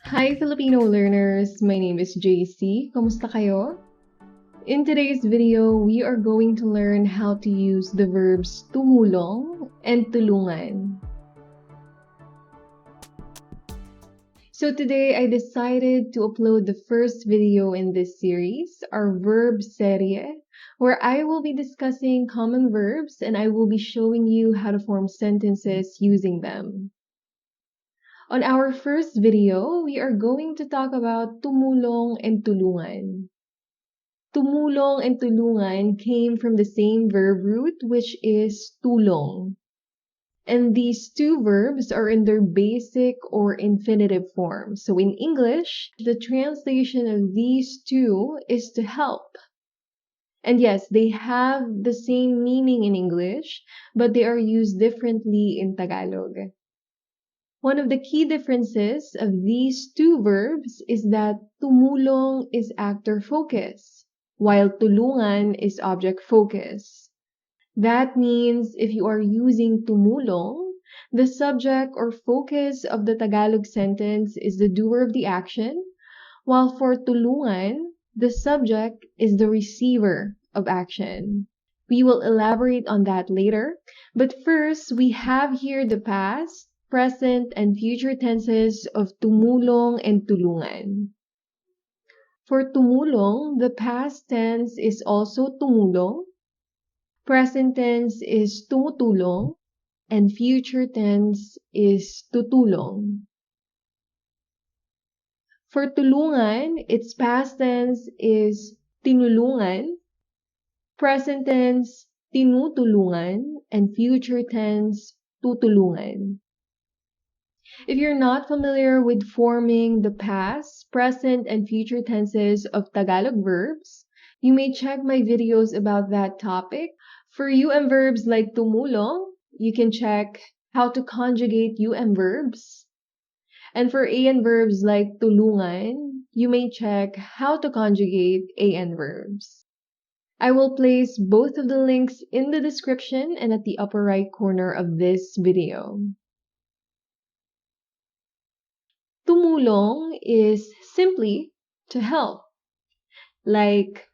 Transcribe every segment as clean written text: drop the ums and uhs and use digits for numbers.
Hi Filipino learners, my name is JC. Kamusta kayo? In today's video, we are going to learn how to use the verbs tumulong and tulungan. So today I decided to upload the first video in this series, our VERBSERYE, where I will be discussing common verbs and I will be showing you how to form sentences using them. On our first video, we are going to talk about tumulong and tulungan. Tumulong and tulungan came from the same verb root, which is tulong. And these two verbs are in their basic or infinitive form. So in English, the translation of these two is to help. And yes, they have the same meaning in English, but they are used differently in Tagalog. One of the key differences of these two verbs is that tumulong is actor focus, while tulungan is object focus. That means if you are using tumulong, the subject or focus of the Tagalog sentence is the doer of the action, while for tulungan, the subject is the receiver of action. We will elaborate on that later, but first we have here the past, present, and future tenses of tumulong and tulungan. For tumulong, the past tense is also tumulong, present tense is tumutulong, and future tense is tutulong. For tulungan, its past tense is tinulungan, present tense tinutulungan, and future tense tutulungan. If you're not familiar with forming the past, present, and future tenses of Tagalog verbs, you may check my videos about that topic. For UM verbs like tumulong, you can check how to conjugate UM verbs. And for AN verbs like tulungan, you may check how to conjugate AN verbs. I will place both of the links in the description and at the upper right corner of this video. Tumulong is simply to help. Like,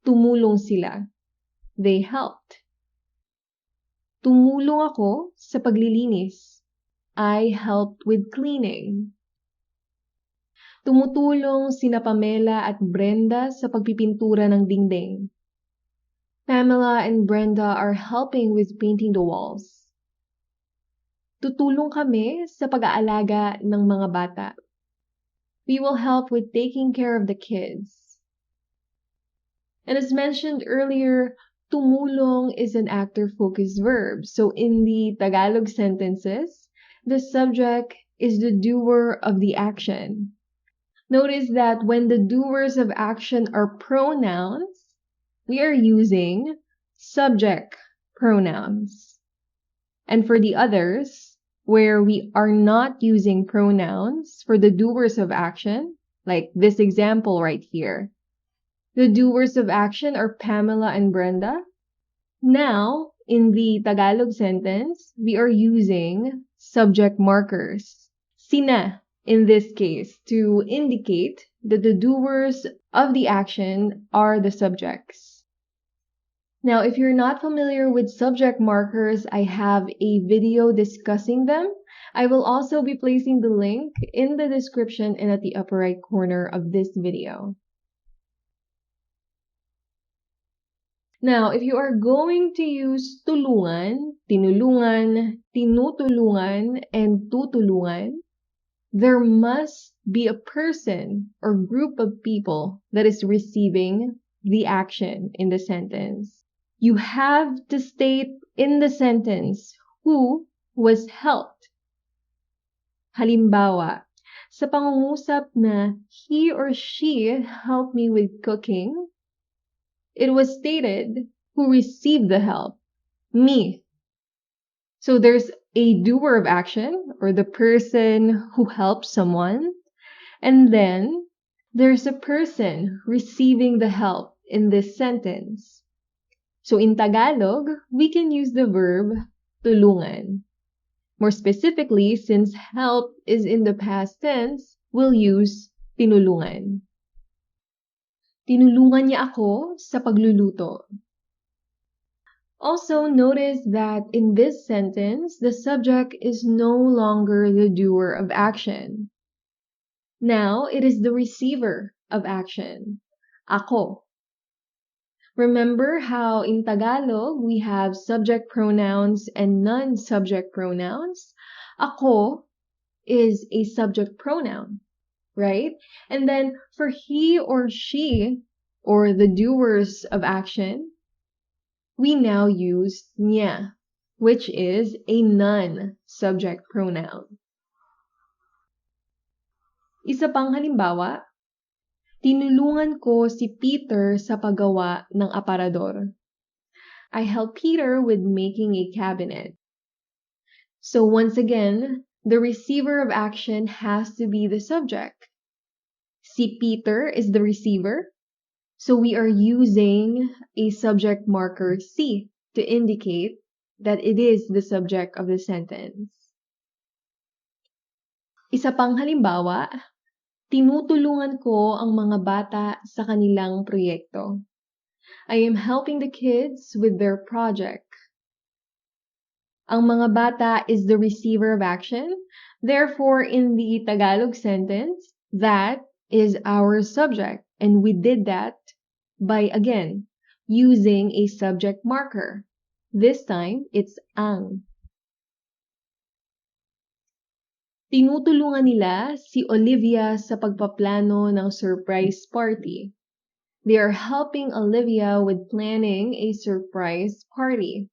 tumulong sila. They helped. Tumulong ako sa paglilinis. I helped with cleaning. Tumutulong sina Pamela at Brenda sa pagpipintura ng dingding. Pamela and Brenda are helping with painting the walls. Tutulong kami sa pag-aalaga ng mga bata. We will help with taking care of the kids. And as mentioned earlier, tumulong is an actor-focused verb. So in the Tagalog sentences, the subject is the doer of the action. Notice that when the doers of action are pronouns, we are using subject pronouns. And for the others, where we are not using pronouns for the doers of action, like this example right here, the doers of action are Pamela and Brenda. Now, in the Tagalog sentence, we are using subject markers. Sina, in this case, to indicate that the doers of the action are the subjects. Now, if you're not familiar with subject markers, I have a video discussing them. I will also be placing the link in the description and at the upper right corner of this video. Now, if you are going to use tulungan, tinulungan, tinutulungan, and tutulungan, there must be a person or group of people that is receiving the action in the sentence. You have to state in the sentence who was helped. Halimbawa, sa pangungusap na he or she helped me with cooking, it was stated who received the help, me. So there's a doer of action, or the person who helped someone, and then there's a person receiving the help in this sentence. So in Tagalog, we can use the verb tulungan. More specifically, since help is in the past tense, we'll use tinulungan. Tinulungan niya ako sa pagluluto. Also, notice that in this sentence, the subject is no longer the doer of action. Now, it is the receiver of action. Ako. Remember how in Tagalog, we have subject pronouns and non-subject pronouns? Ako is a subject pronoun, right? And then for he or she, or the doers of action, we now use niya, which is a non-subject pronoun. Isa pang halimbawa, tinulungan ko si Peter sa paggawa ng aparador. I helped Peter with making a cabinet. So once again, the receiver of action has to be the subject. Si Peter is the receiver, so we are using a subject marker si to indicate that it is the subject of the sentence. Isa pang halimbawa, tinutulungan ko ang mga bata sa kanilang proyekto. I am helping the kids with their project. Ang mga bata is the receiver of action. Therefore, in the Tagalog sentence, that is our subject. And we did that by, again, using a subject marker. This time, it's ang. Tinutulungan nila si Olivia sa pagpaplano ng surprise party. They are helping Olivia with planning a surprise party.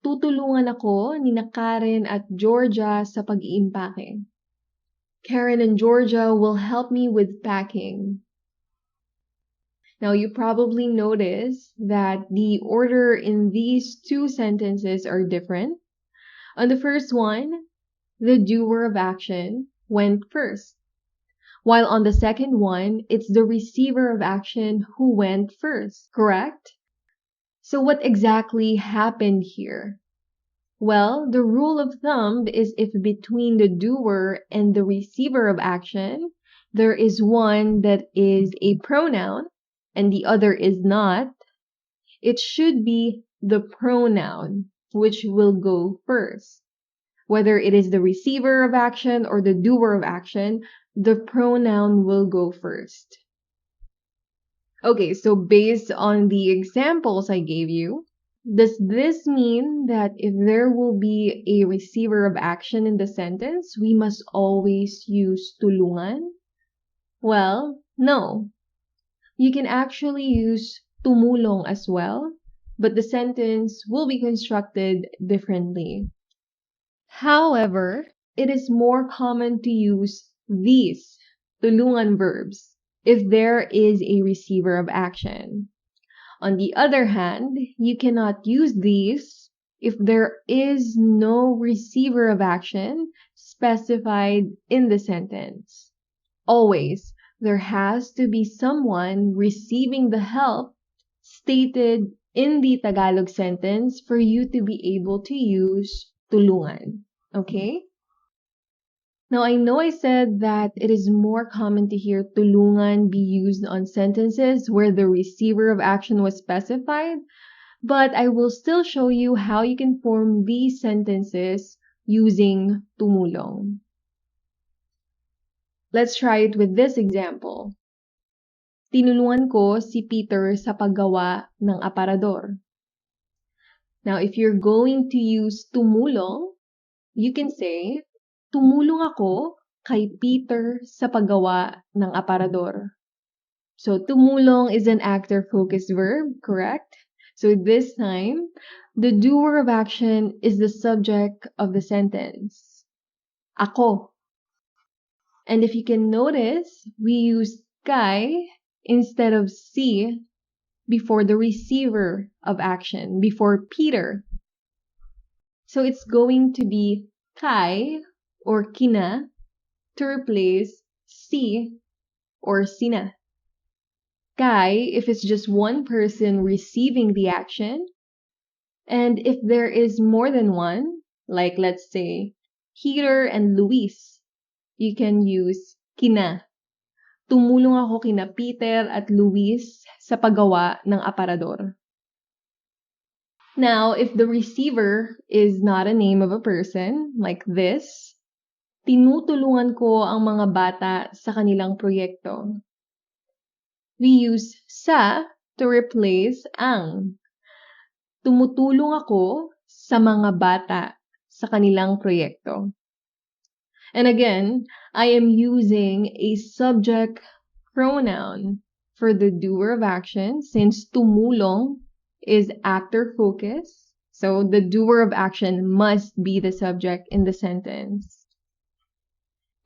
Tutulungan ako ni Karen at Georgia sa pag-iimpake. Karen and Georgia will help me with packing. Now, you probably notice that the order in these two sentences are different. On the first one, the doer of action went first, while on the second one, it's the receiver of action who went first, correct? So what exactly happened here? Well, the rule of thumb is if between the doer and the receiver of action, there is one that is a pronoun and the other is not, it should be the pronoun which will go first. Whether it is the receiver of action or the doer of action, the pronoun will go first. Okay, so based on the examples I gave you, does this mean that if there will be a receiver of action in the sentence, we must always use tulungan? Well, no. You can actually use tumulong as well, but the sentence will be constructed differently. However, it is more common to use these tulungan verbs if there is a receiver of action. On the other hand, you cannot use these if there is no receiver of action specified in the sentence. Always, there has to be someone receiving the help stated in the Tagalog sentence for you to be able to use tulungan. Okay? Now, I know I said that it is more common to hear tulungan be used on sentences where the receiver of action was specified, but I will still show you how you can form these sentences using tumulong. Let's try it with this example. Tinulungan ko si Peter sa paggawa ng aparador. Now, if you're going to use tumulong, you can say, tumulong ako kay Peter sa paggawa ng aparador. So, tumulong is an actor-focused verb, correct? So, this time, the doer of action is the subject of the sentence. Ako. And if you can notice, we use kay instead of si before the receiver of action, before Peter. So, it's going to be kay or kina to replace si or sina. Kay if it's just one person receiving the action, And if there is more than one, like let's say, Peter and Luis, you can use kina. Tumulong ako kina Peter at Luis sa paggawa ng aparador. Now, if the receiver is not a name of a person, like this, tinutulungan ko ang mga bata sa kanilang proyekto. We use sa to replace ang. Tumutulong ako sa mga bata sa kanilang proyekto. And again, I am using a subject pronoun for the doer of action since tumulong is actor focus. So the doer of action must be the subject in the sentence.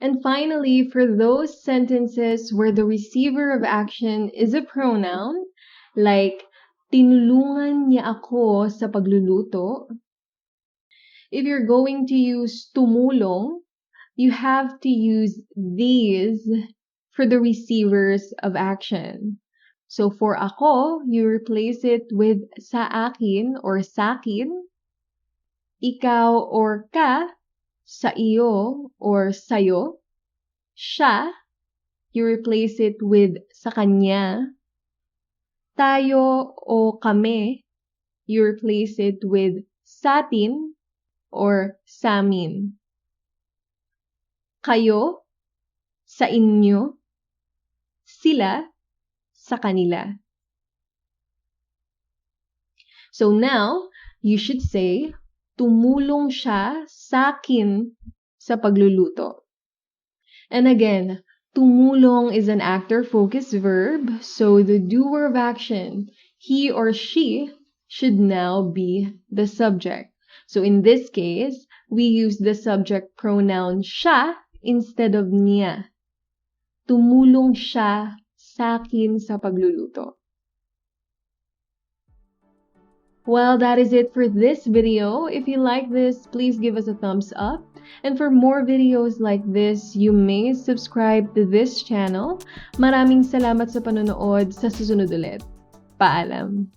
And finally, for those sentences where the receiver of action is a pronoun, like tinulungan niya ako sa pagluluto, if you're going to use tumulong, you have to use these for the receivers of action. So for ako, you replace it with sa akin or sakin. Ikaw or ka, sa iyo or sayo. Siya, you replace it with sa kanya. Tayo o kami, you replace it with satin or samin. Kayo, sa inyo. Sila, sa kanila. So now, you should say, tumulong siya sa akin sa pagluluto. And again, tumulong is an actor-focused verb, so the doer of action, he or she, should now be the subject. So in this case, we use the subject pronoun siya instead of niya. Tumulong siya sa akin sa pagluluto. Well, that is it for this video. If you like this, please give us a thumbs up. And for more videos like this, you may subscribe to this channel. Maraming salamat sa panonood. Sa susunod ulit. Paalam.